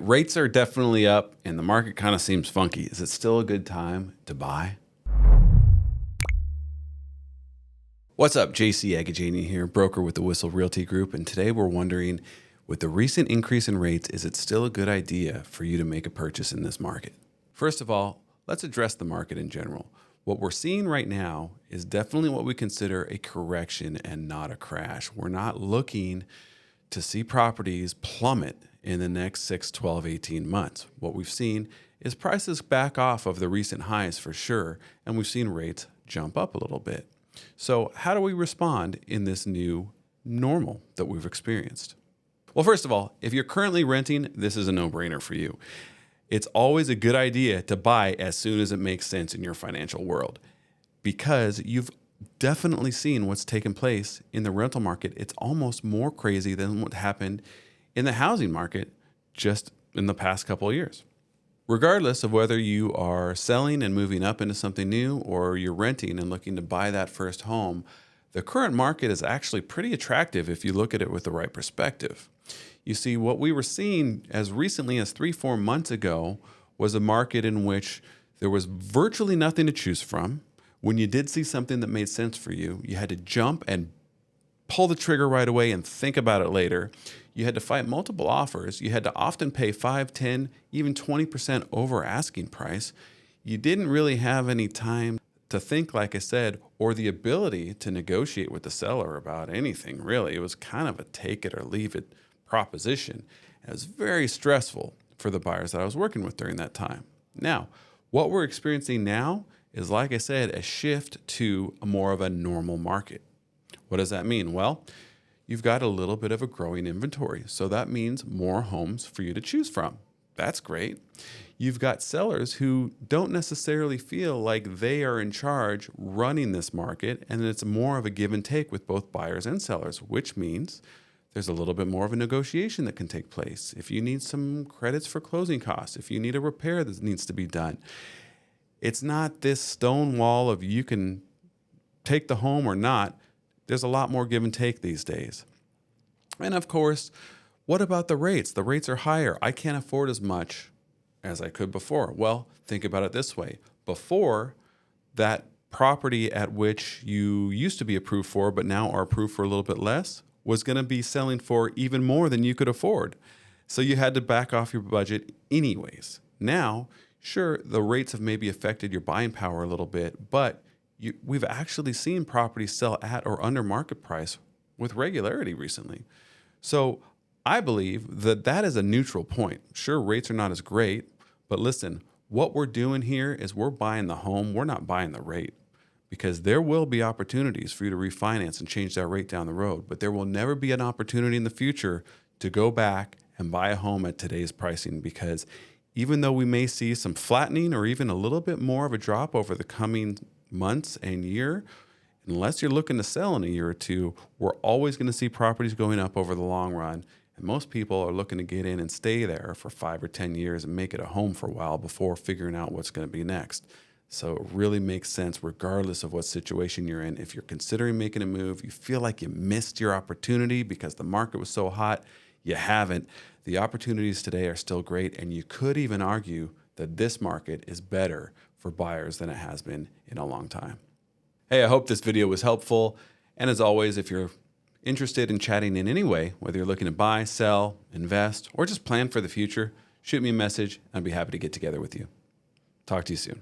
rates are definitely up and the market kind of seems funky. Is it still a good time to buy? What's up? JC Agajanian here, broker with the Whissel Realty Group, and today we're wondering, with the recent increase in rates, is it still a good idea for you to make a purchase in this market? First of all, let's address the market in general. What we're seeing right now is definitely what we consider a correction and not a crash. We're not looking to see properties plummet in the next 6, 12, 18 months. What we've seen is prices back off of the recent highs for sure, and we've seen rates jump up a little bit. So how do we respond in this new normal that we've experienced? Well, first of all, if you're currently renting, this is a no-brainer for you. It's always a good idea to buy as soon as it makes sense in your financial world, because you've definitely seen what's taken place in the rental market. It's almost more crazy than what happened in the housing market just in the past couple of years. Regardless of whether you are selling and moving up into something new or you're renting and looking to buy that first home, the current market is actually pretty attractive if you look at it with the right perspective. You see, what we were seeing as recently as 3-4 months ago was a market in which there was virtually nothing to choose from. When you did see something that made sense for you, you had to jump and pull the trigger right away and think about it later. You had to fight multiple offers. You had to often pay 5, 10, even 20% over asking price. You didn't really have any time to think, like I said, or the ability to negotiate with the seller about anything, really. It was kind of a take it or leave it proposition. It was very stressful for the buyers that I was working with during that time. Now, what we're experiencing now is, like I said, a shift to more of a normal market. What does that mean? Well, you've got a little bit of a growing inventory. So that means more homes for you to choose from. That's great. You've got sellers who don't necessarily feel like they are in charge running this market, and it's more of a give and take with both buyers and sellers, which means there's a little bit more of a negotiation that can take place. If you need some credits for closing costs, if you need a repair that needs to be done, it's not this stone wall of you can take the home or not. There's a lot more give and take these days. And of course, what about the rates? The rates are higher. I can't afford as much as I could before. Well, think about it this way. Before, that property at which you used to be approved for, but now are approved for a little bit less, was going to be selling for even more than you could afford. So you had to back off your budget anyways. Now, sure, the rates have maybe affected your buying power a little bit, but we've actually seen properties sell at or under market price with regularity recently. So I believe that that is a neutral point. Sure, rates are not as great, but listen, what we're doing here is we're buying the home. We're not buying the rate, because there will be opportunities for you to refinance and change that rate down the road, but there will never be an opportunity in the future to go back and buy a home at today's pricing, because even though we may see some flattening or even a little bit more of a drop over the coming months and year, unless you're looking to sell in a year or two, we're always going to see properties going up over the long run. And most people are looking to get in and stay there for 5 or 10 years and make it a home for a while before figuring out what's going to be next. So it really makes sense regardless of what situation you're in. If you're considering making a move, you feel like you missed your opportunity because the market was so hot, you haven't. The opportunities today are still great, and you could even argue that this market is better for buyers than it has been in a long time. Hey, I hope this video was helpful. And as always, if you're interested in chatting in any way, whether you're looking to buy, sell, invest, or just plan for the future, shoot me a message. I'd be happy to get together with you. Talk to you soon.